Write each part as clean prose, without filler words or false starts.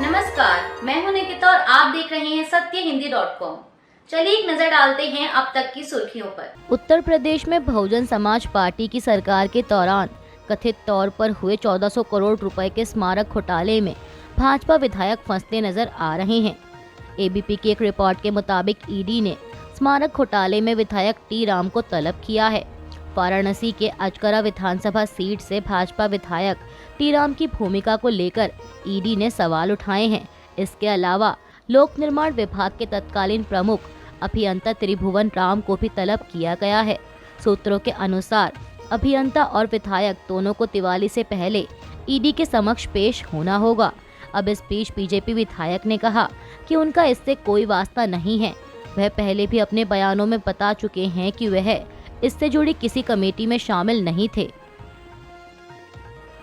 नमस्कार, मैं हूं निकिता और आप देख रहे हैं सत्यहिंदी.com। चलिए एक नजर डालते हैं अब तक की सुर्खियों पर। उत्तर प्रदेश में बहुजन समाज पार्टी की सरकार के दौरान कथित तौर पर हुए 1400 करोड़ रुपए के स्मारक घोटाले में भाजपा विधायक फंसते नजर आ रहे हैं। एबीपी की एक रिपोर्ट के मुताबिक ईडी ने स्मारक घोटाले में विधायक टी राम को तलब किया है। वाराणसी के अजकरा विधानसभा सीट से भाजपा विधायक टी राम की भूमिका को लेकर ईडी ने सवाल उठाए हैं। इसके अलावा लोक निर्माण विभाग के तत्कालीन प्रमुख अभियंता त्रिभुवन राम को भी तलब किया गया है। सूत्रों के अनुसार अभियंता और विधायक दोनों को दिवाली से पहले ईडी के समक्ष पेश होना होगा। अब इस बीच बीजेपी विधायक ने कहा कि उनका इससे कोई वास्ता नहीं है। वह पहले भी अपने बयानों में बता चुके हैं कि वह इससे जुड़ी किसी कमेटी में शामिल नहीं थे।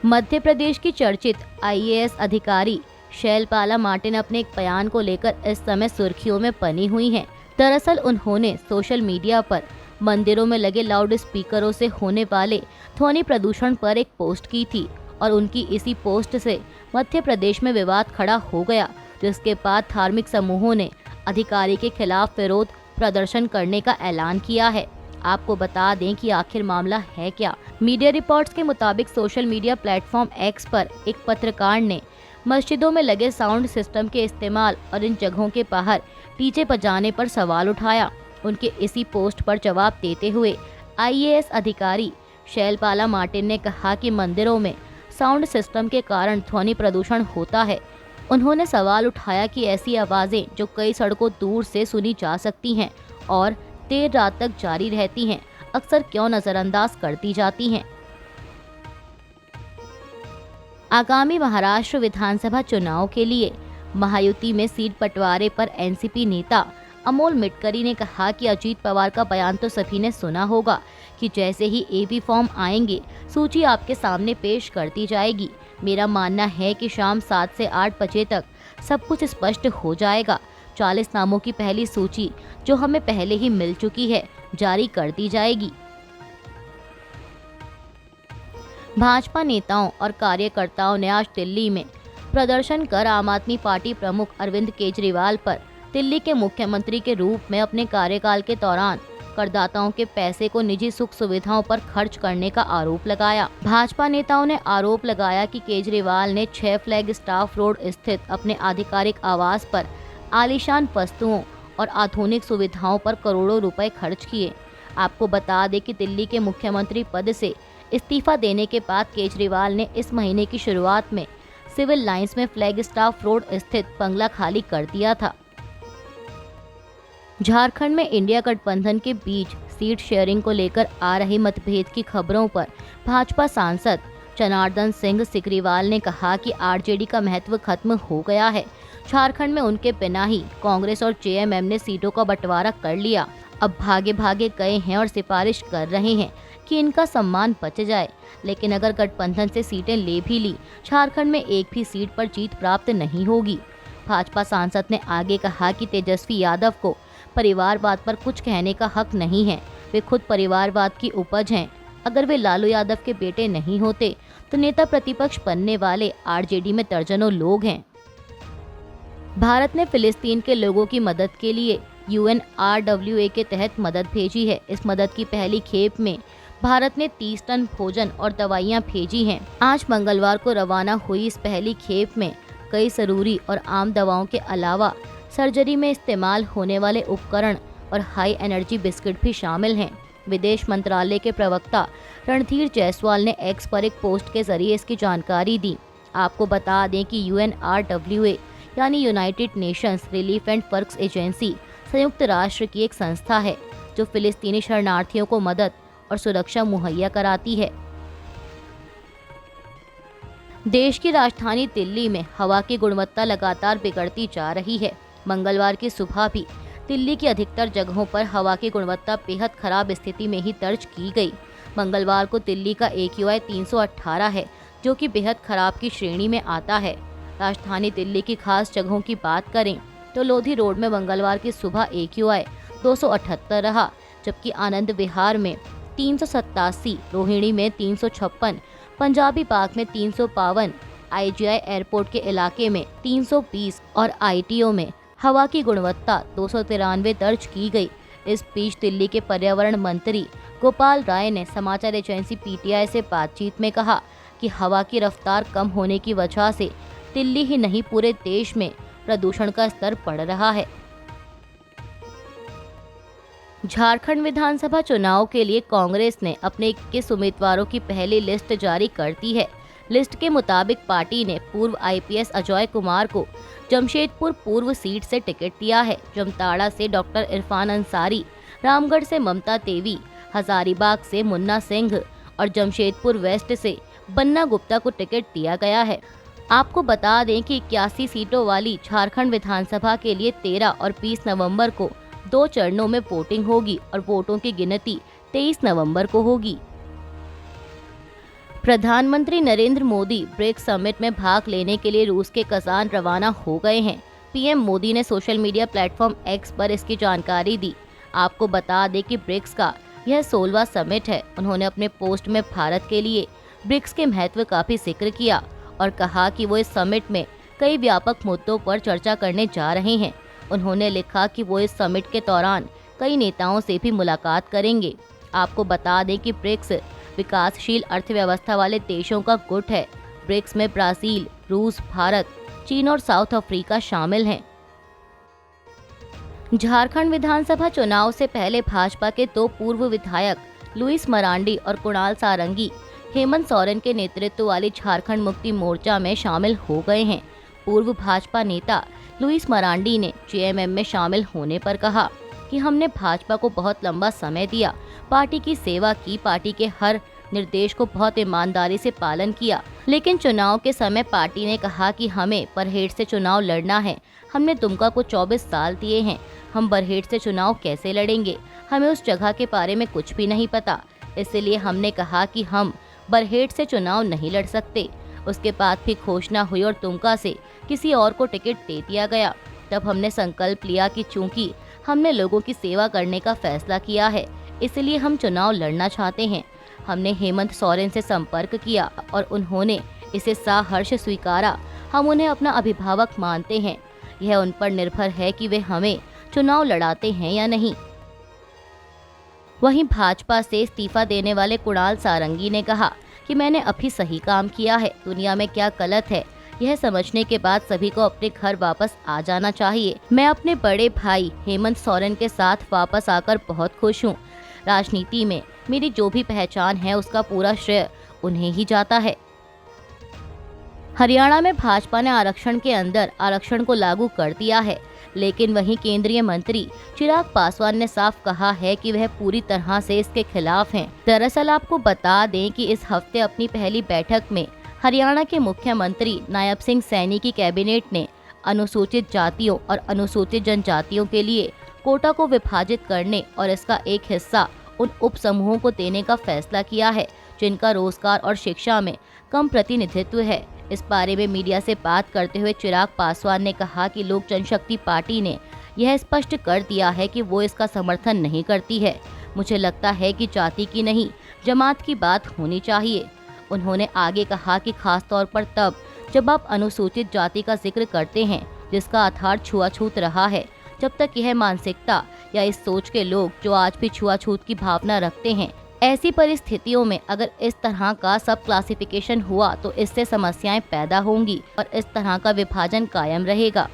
मध्य प्रदेश की चर्चित आईएएस अधिकारी शैलपाला मार्टिन अपने एक बयान को लेकर इस समय सुर्खियों में बनी हुई हैं। दरअसल उन्होंने सोशल मीडिया पर मंदिरों में लगे लाउड स्पीकरों से होने वाले ध्वनि प्रदूषण पर एक पोस्ट की थी और उनकी इसी पोस्ट से मध्य प्रदेश में विवाद खड़ा हो गया, जिसके बाद धार्मिक समूहों ने अधिकारी के खिलाफ विरोध प्रदर्शन करने का ऐलान किया है। आपको बता दें कि आखिर मामला है क्या। मीडिया रिपोर्ट्स के मुताबिक सोशल मीडिया प्लेटफॉर्म एक्स पर एक पत्रकार ने मस्जिदों में लगे साउंड सिस्टम के इस्तेमाल और इन जगहों के बाहर डीजे बजाने पर सवाल उठाया। उनके इसी पोस्ट पर जवाब देते हुए आईएएस अधिकारी शैलपाला मार्टिन ने कहा कि मंदिरों में साउंड सिस्टम के कारण ध्वनि प्रदूषण होता है। उन्होंने सवाल उठाया कि ऐसी आवाजें जो कई सड़कों दूर से सुनी जा सकती हैं और देर रात तक जारी रहती हैं, अक्सर क्यों नजरअंदाज कर दी जाती हैं। आगामी महाराष्ट्र विधानसभा चुनाव के लिए महायुति में सीट बंटवारे पर एनसीपी नेता अमोल मिटकरी ने कहा कि अजीत पवार का बयान तो सभी ने सुना होगा कि जैसे ही एबी फॉर्म आएंगे सूची आपके सामने पेश कर दी जाएगी। मेरा मानना है कि शाम 7 से 8 बजे तक सब कुछ स्पष्ट हो जाएगा। 40 नामों की पहली सूची जो हमें पहले ही मिल चुकी है जारी कर दी जाएगी। भाजपा नेताओं और कार्यकर्ताओं ने आज दिल्ली में प्रदर्शन कर आम आदमी पार्टी प्रमुख अरविंद केजरीवाल पर दिल्ली के मुख्यमंत्री के रूप में अपने कार्यकाल के दौरान करदाताओं के पैसे को निजी सुख सुविधाओं पर खर्च करने का आरोप लगाया। भाजपा नेताओं ने आरोप लगाया कि केजरीवाल ने 6 फ्लैग स्टाफ रोड स्थित अपने आधिकारिक आवास पर आलीशान वस्तुओं और आधुनिक सुविधाओं पर करोड़ों रुपए खर्च किए। आपको बता दें कि दिल्ली के मुख्यमंत्री पद से इस्तीफा देने के बाद केजरीवाल ने इस महीने की शुरुआत में सिविल लाइंस में फ्लैग स्टाफ रोड स्थित बंगला खाली कर दिया था। झारखंड में इंडिया गठबंधन के बीच सीट शेयरिंग को लेकर आ रही मतभेद की खबरों पर भाजपा सांसद जनार्दन सिंह सिकरीवाल ने कहा कि आरजेडी का महत्व खत्म हो गया है। झारखंड में उनके बिना ही कांग्रेस और जेएमएम ने सीटों का बंटवारा कर लिया। अब भागे भागे गए हैं और सिफारिश कर रहे हैं कि इनका सम्मान बच जाए। लेकिन अगर गठबंधन से सीटें ले भी ली, झारखंड में एक भी सीट पर जीत प्राप्त नहीं होगी। भाजपा सांसद ने आगे कहा कि तेजस्वी यादव को परिवारवाद पर कुछ कहने का हक नहीं है। वे खुद परिवारवाद की उपज हैं। अगर वे लालू यादव के बेटे नहीं होते तो नेता प्रतिपक्ष बनने वाले आरजेडी में दर्जनों लोग हैं। भारत ने फिलिस्तीन के लोगों की मदद के लिए UNRWA के तहत मदद भेजी है। इस मदद की पहली खेप में भारत ने 30 टन भोजन और दवाइयां भेजी हैं। आज मंगलवार को रवाना हुई इस पहली खेप में कई जरूरी और आम दवाओं के अलावा सर्जरी में इस्तेमाल होने वाले उपकरण और हाई एनर्जी बिस्किट भी शामिल हैं। विदेश मंत्रालय के प्रवक्ता रणधीर जायसवाल ने एक्स पर एक पोस्ट के जरिए इसकी जानकारी दी। आपको बता दें कि UNRWA यानी United Nations relief and works agency संयुक्त राष्ट्र की एक संस्था है जो फिलिस्तीनी शरणार्थियों को मदद और सुरक्षा मुहैया कराती है। देश की राजधानी दिल्ली में हवा की गुणवत्ता लगातार बिगड़ती जा रही है। मंगलवार की सुबह भी दिल्ली की अधिकतर जगहों पर हवा की गुणवत्ता बेहद खराब स्थिति में ही दर्ज की गई। मंगलवार को दिल्ली का AQI 318 है, जो कि बेहद खराब की श्रेणी में आता है। राजधानी दिल्ली की खास जगहों की बात करें तो लोधी रोड में मंगलवार की सुबह AQI 278 रहा, जबकि आनंद विहार में 387, रोहिणी में 356, पंजाबी बाग में 352, IGI एयरपोर्ट के इलाके में 320 और ITO में हवा की गुणवत्ता 293 दर्ज की गई। इस बीच दिल्ली के पर्यावरण मंत्री गोपाल राय ने समाचार एजेंसी PTI से बातचीत में कहा कि हवा की रफ्तार कम होने की वजह से दिल्ली ही नहीं पूरे देश में प्रदूषण का स्तर बढ़ रहा है। झारखंड विधानसभा चुनाव के लिए कांग्रेस ने अपने 21 उम्मीदवारों की पहली लिस्ट जारी कर दी है। लिस्ट के मुताबिक पार्टी ने पूर्व IPS अजय कुमार को जमशेदपुर पूर्व सीट से टिकट दिया है। जामताड़ा से डॉक्टर इरफान अंसारी, रामगढ़ से ममता देवी, हजारीबाग से मुन्ना सिंह और जमशेदपुर वेस्ट से बन्ना गुप्ता को टिकट दिया गया है। आपको बता दें कि 81 सीटों वाली झारखंड विधानसभा के लिए 13 और 20 नवंबर को 2 चरणों में वोटिंग होगी और वोटों की गिनती 23 नवंबर को होगी। प्रधानमंत्री नरेंद्र मोदी ब्रिक्स समिट में भाग लेने के लिए रूस के कजान रवाना हो गए हैं। PM मोदी ने सोशल मीडिया प्लेटफॉर्म X पर इसकी जानकारी दी। आपको बता दें कि ब्रिक्स का यह 16वां समिट है। उन्होंने अपने पोस्ट में भारत के लिए ब्रिक्स के महत्व का भी जिक्र किया और कहा कि वो इस समिट में कई व्यापक मुद्दों पर चर्चा करने जा रहे हैं। उन्होंने लिखा कि वो इस समिट के दौरान कई नेताओं से भी मुलाकात करेंगे। आपको बता दें कि ब्रिक्स विकासशील अर्थव्यवस्था वाले देशों का गुट है। ब्रिक्स में ब्राजील, रूस, भारत, चीन और साउथ अफ्रीका शामिल हैं। झारखंड विधानसभा चुनाव से पहले भाजपा के 2 पूर्व विधायक लुइस मरांडी और कुणाल सारंगी हेमंत सोरेन के नेतृत्व वाली झारखंड मुक्ति मोर्चा में शामिल हो गए हैं। पूर्व भाजपा नेता लुइस मरांडी ने JMM में शामिल होने पर कहा कि हमने भाजपा को बहुत लंबा समय दिया, पार्टी की सेवा की, पार्टी के हर निर्देश को बहुत ईमानदारी से पालन किया, लेकिन चुनाव के समय पार्टी ने कहा कि हमें बरहेट से चुनाव लड़ना है। हमने दुमका को 24 साल दिए हैं, हम बरहेट से चुनाव कैसे लड़ेंगे? हमें उस जगह के बारे में कुछ भी नहीं पता, इसलिए हमने कहा कि हम बरहेट से चुनाव नहीं लड़ सकते। उसके बाद भी घोषणा हुई और दुमका से किसी और को टिकट दे दिया गया। तब हमने संकल्प लिया कि चूंकि हमने लोगों की सेवा करने का फैसला किया है, इसलिए हम चुनाव लड़ना चाहते हैं। हमने हेमंत सोरेन से संपर्क किया और उन्होंने इसे सहर्ष स्वीकारा। हम उन्हें अपना अभिभावक मानते हैं। यह उन पर निर्भर है कि वे हमें चुनाव लड़ाते हैं या नहीं। वहीं भाजपा से इस्तीफा देने वाले कुणाल सारंगी ने कहा कि मैंने अभी सही काम किया है। दुनिया में क्या गलत है, यह समझने के बाद सभी को अपने घर वापस आ जाना चाहिए। मैं अपने बड़े भाई हेमंत सोरेन के साथ वापस आकर बहुत खुश हूँ। राजनीति में मेरी जो भी पहचान है उसका पूरा श्रेय उन्हें ही जाता है। हरियाणा में भाजपा ने आरक्षण के अंदर आरक्षण को लागू कर दिया है, लेकिन वहीं केंद्रीय मंत्री चिराग पासवान ने साफ कहा है कि वह पूरी तरह से इसके खिलाफ हैं। दरअसल आपको बता दें कि इस हफ्ते अपनी पहली बैठक में हरियाणा के मुख्यमंत्री नायब सिंह सैनी की कैबिनेट ने अनुसूचित जातियों और अनुसूचित जनजातियों के लिए कोटा को विभाजित करने और इसका एक हिस्सा उन उप समूहों को देने का फैसला किया है जिनका रोजगार और शिक्षा में कम प्रतिनिधित्व है। इस बारे में मीडिया से बात करते हुए चिराग पासवान ने कहा कि लोक जनशक्ति पार्टी ने यह स्पष्ट कर दिया है कि वो इसका समर्थन नहीं करती है। मुझे लगता है कि जाति की नहीं, जमात की बात होनी चाहिए। उन्होंने आगे कहा कि खास तौर पर तब जब आप अनुसूचित जाति का जिक्र करते हैं जिसका आधार छुआछूत रहा है, जब तक यह मानसिकता या इस सोच के लोग जो आज भी छुआछूत की भावना रखते हैं, ऐसी परिस्थितियों में अगर इस तरह का सब क्लासिफिकेशन हुआ तो इससे समस्याएं पैदा होंगी और इस तरह का विभाजन कायम रहेगा।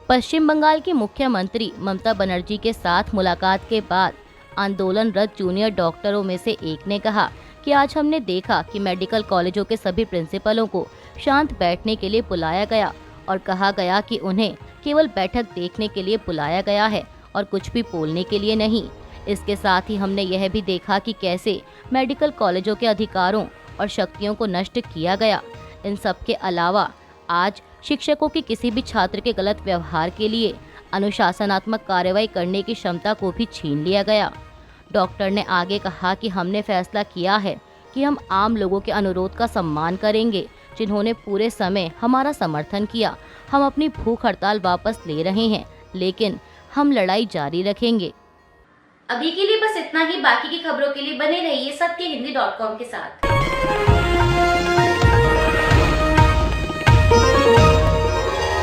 पश्चिम बंगाल की मुख्यमंत्री ममता बनर्जी के साथ मुलाकात के बाद आंदोलनरत जूनियर डॉक्टरों में से एक ने कहा कि आज हमने देखा कि मेडिकल कॉलेजों के सभी प्रिंसिपलों को शांत बैठने के लिए बुलाया गया और कहा गया कि उन्हें केवल बैठक देखने के लिए बुलाया गया है और कुछ भी बोलने के लिए नहीं। इसके साथ ही हमने यह भी देखा कि कैसे मेडिकल कॉलेजों के अधिकारों और शक्तियों को नष्ट किया गया। इन सब के अलावा आज शिक्षकों की किसी भी छात्र के गलत व्यवहार के लिए अनुशासनात्मक कार्रवाई करने की क्षमता को भी छीन लिया गया। डॉक्टर ने आगे कहा कि हमने फैसला किया है कि हम आम लोगों के अनुरोध का सम्मान करेंगे जिन्होंने पूरे समय हमारा समर्थन किया। हम अपनी भूख हड़ताल वापस ले रहे हैं, लेकिन हम लड़ाई जारी रखेंगे। अभी के लिए बस इतना ही। बाकी की खबरों के लिए बने रहिए सत्यहिंदी.com के साथ।